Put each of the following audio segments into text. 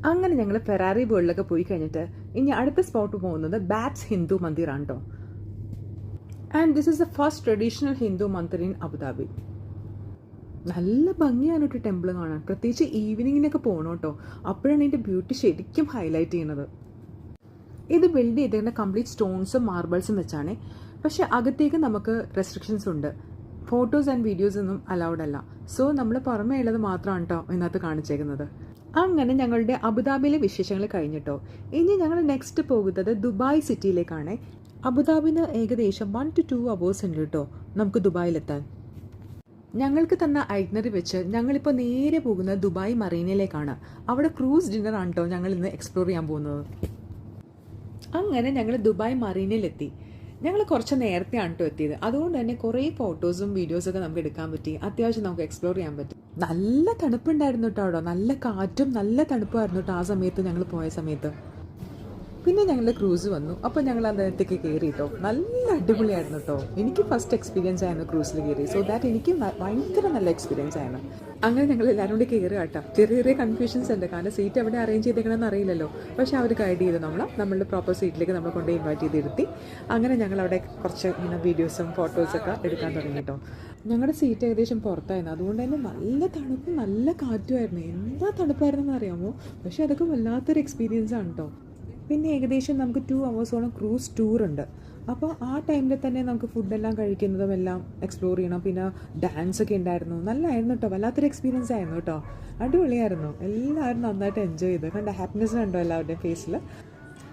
അങ്ങനെ ഞങ്ങൾ ഫെറാറി വേൾഡിലൊക്കെ പോയി കഴിഞ്ഞിട്ട് ഇനി അടുത്ത സ്പോട്ട് പോകുന്നത് ബാബ്സ് ഹിന്ദു മന്ദിറാണ് കേട്ടോ. And this is the first traditional Hindu Mandir in Abu Dhabi. നല്ല ഭംഗിയാണ് കേട്ടോ ടെമ്പിൾ കാണാൻ, പ്രത്യേകിച്ച് ഈവനിങ്ങിനൊക്കെ പോകണം കേട്ടോ. അപ്പോഴാണ് ഇതിൻ്റെ ബ്യൂട്ടി ശരിക്കും ഹൈലൈറ്റ് ചെയ്യുന്നത്. ഇത് ബിൽഡ് ചെയ്തിരിക്കുന്ന കംപ്ലീറ്റ് സ്റ്റോൺസും മാർബിൾസും വെച്ചാണ്. പക്ഷേ അകത്തേക്ക് നമുക്ക് റെസ്ട്രിക്ഷൻസ് ഉണ്ട്. ഫോട്ടോസ് ആൻഡ് വീഡിയോസ് ഒന്നും അലൗഡ് അല്ല. സോ നമ്മൾ പുറമേ ഉള്ളത് മാത്രമാണ് കേട്ടോ ഇതിനകത്ത് കാണിച്ചേക്കുന്നത്. അങ്ങനെ ഞങ്ങളുടെ അബുദാബിയിലെ വിശേഷങ്ങൾ കഴിഞ്ഞിട്ടോ. ഇനി ഞങ്ങൾ നെക്സ്റ്റ് പോകുന്നത് ദുബായ് സിറ്റിയിലേക്കാണ്. അബുദാബിന് ഏകദേശം 1 to 2 hours ഉണ്ട് കേട്ടോ നമുക്ക് ദുബായിലെത്താൻ. ഞങ്ങൾക്ക് തന്ന ഐറ്റിനറി വെച്ച് ഞങ്ങളിപ്പോൾ നേരെ പോകുന്നത് ദുബായ് മറീനയിലേക്കാണ്. അവിടെ ക്രൂസ് ഡിന്നർ ആണ് കേട്ടോ ഞങ്ങൾ ഇന്ന് എക്സ്പ്ലോർ ചെയ്യാൻ പോകുന്നത്. അങ്ങനെ ഞങ്ങൾ ദുബായ് മറീനയിലെത്തി. ഞങ്ങൾ കുറച്ച് നേരത്തെയാണ് കേട്ടോ എത്തിയത്. അതുകൊണ്ട് തന്നെ കുറേ ഫോട്ടോസും വീഡിയോസൊക്കെ നമുക്ക് എടുക്കാൻ പറ്റി. അത്യാവശ്യം നമുക്ക് എക്സ്പ്ലോർ ചെയ്യാൻ പറ്റി. നല്ല തണുപ്പുണ്ടായിരുന്നു കേട്ടോ അവിടെ. നല്ല കാറ്റും നല്ല തണുപ്പായിരുന്നു കേട്ടോ ആ സമയത്ത് ഞങ്ങൾ പോയ സമയത്ത്. പിന്നെ ഞങ്ങളുടെ ക്രൂസ് വന്നു. അപ്പോൾ ഞങ്ങൾ അതിനകത്തേക്ക് കയറി കേട്ടോ. നല്ല അടിപൊളിയായിരുന്നു കേട്ടോ. എനിക്ക് ഫസ്റ്റ് എക്സ്പീരിയൻസ് ആയിരുന്നു ക്രൂസിൽ കയറി. സോ ദാറ്റ് എനിക്ക് ഭയങ്കര നല്ല എക്സ്പീരിയൻസ് ആയിരുന്നു. അങ്ങനെ ഞങ്ങൾ എല്ലാവരും കൂടി കയറി കേട്ടോ. ചെറിയ ചെറിയ കൺഫ്യൂഷൻസ് ഉണ്ട്, കാരണം സീറ്റ് എവിടെ അറേഞ്ച് ചെയ്തേക്കണമെന്ന് അറിയില്ലല്ലോ. പക്ഷേ അവർ ഗൈഡ് ചെയ്ത് നമ്മളുടെ പ്രോപ്പർ സീറ്റിലേക്ക് നമ്മളെ കൊണ്ട് ഇൻവൈറ്റ് ചെയ്തിരുത്തി. അങ്ങനെ ഞങ്ങൾ അവിടെ കുറച്ച് ഇങ്ങനെ വീഡിയോസും ഫോട്ടോസൊക്കെ എടുക്കാൻ തുടങ്ങി കേട്ടോ. ഞങ്ങളുടെ സീറ്റ് ഏകദേശം പുറത്തായിരുന്നു. അതുകൊണ്ട് തന്നെ നല്ല തണുപ്പും നല്ല കാറ്റുമായിരുന്നു. എന്താ തണുപ്പായിരുന്നെന്ന് അറിയാമോ? പക്ഷേ അതൊക്കെ വല്ലാത്തൊരു എക്സ്പീരിയൻസ് ആണ് കേട്ടോ. പിന്നെ ഏകദേശം നമുക്ക് 2 hours ക്രൂസ് ടൂർ ഉണ്ട്. അപ്പോൾ ആ ടൈമിൽ തന്നെ നമുക്ക് ഫുഡെല്ലാം കഴിക്കുന്നതും എല്ലാം എക്സ്പ്ലോർ ചെയ്യണം. പിന്നെ ഡാൻസൊക്കെ ഉണ്ടായിരുന്നു. നല്ലതായിരുന്നു കേട്ടോ. വല്ലാത്തൊരു എക്സ്പീരിയൻസ് ആയിരുന്നു കേട്ടോ. അടിപൊളിയായിരുന്നു. എല്ലാവരും നന്നായിട്ട് എൻജോയ് ചെയ്തു. കണ്ട ഹാപ്പിനെസ് ഉണ്ടോ എല്ലാവരുടെയും ഫേസിൽ.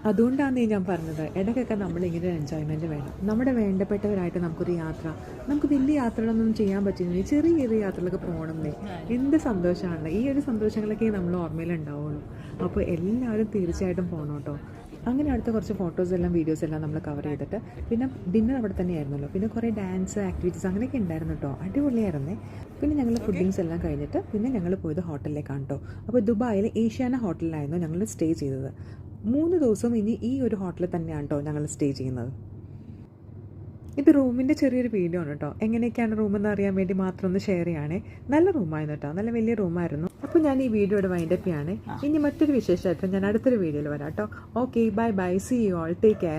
അതുകൊണ്ടാണ് ഞാൻ പറഞ്ഞത്, ഇടയ്ക്കൊക്കെ നമ്മളിങ്ങനെ എൻജോയ്മെൻറ്റ് വേണം. നമ്മുടെ വേണ്ടപ്പെട്ടവരായിട്ട് നമുക്കൊരു യാത്ര, നമുക്ക് വലിയ യാത്രകളൊന്നും ചെയ്യാൻ പറ്റുന്നില്ല, ചെറിയ ചെറിയ യാത്രകളൊക്കെ പോകണമെന്നേ എന്ത് സന്തോഷമാണ്. ഈ ഒരു സന്തോഷങ്ങളൊക്കെ നമ്മൾ ഓർമ്മയിലുണ്ടാവുള്ളൂ. അപ്പോൾ എല്ലാവരും തീർച്ചയായിട്ടും പോകണം കേട്ടോ. അങ്ങനെ അടുത്ത കുറച്ച് ഫോട്ടോസ് എല്ലാം വീഡിയോസ് എല്ലാം നമ്മൾ കവർ ചെയ്തിട്ട് പിന്നെ ഡിന്നർ അവിടെ തന്നെയായിരുന്നല്ലോ. പിന്നെ കുറേ ഡാൻസ് ആക്ടിവിറ്റീസ് അങ്ങനെയൊക്കെ ഉണ്ടായിരുന്നു കേട്ടോ. അടിപൊളിയായിരുന്നേ. പിന്നെ ഞങ്ങൾ ഫുഡിങ്സ് എല്ലാം കഴിഞ്ഞിട്ട് പിന്നെ ഞങ്ങൾ പോയത് ഹോട്ടലിലേക്കാണ് കേട്ടോ. അപ്പോൾ ദുബായിൽ ഏഷ്യാന ഹോട്ടലിലായിരുന്നു ഞങ്ങൾ സ്റ്റേ ചെയ്തത്. 3 ദിവസം ഇനി ഈ ഒരു ഹോട്ടലിൽ തന്നെയാണ് കേട്ടോ ഞങ്ങൾ സ്റ്റേ ചെയ്യുന്നത്. ഇത് റൂമിൻ്റെ ചെറിയൊരു വീഡിയോ ആണ് കേട്ടോ. എങ്ങനെയൊക്കെയാണ് റൂമെന്ന് അറിയാൻ വേണ്ടി മാത്രം ഒന്ന് ഷെയർ ചെയ്യുകയാണേ. നല്ല റൂമായിരുന്നു കേട്ടോ, നല്ല വലിയ റൂമായിരുന്നു. അപ്പോൾ ഞാൻ ഈ വീഡിയോയുടെ വൈൻഡപ്പ് ചെയ്യാണ്. ഇനി മറ്റൊരു വിശേഷമായിട്ട് ഞാൻ അടുത്തൊരു വീഡിയോയിൽ വരാം കേട്ടോ. Okay, bye bye, see you all, take care.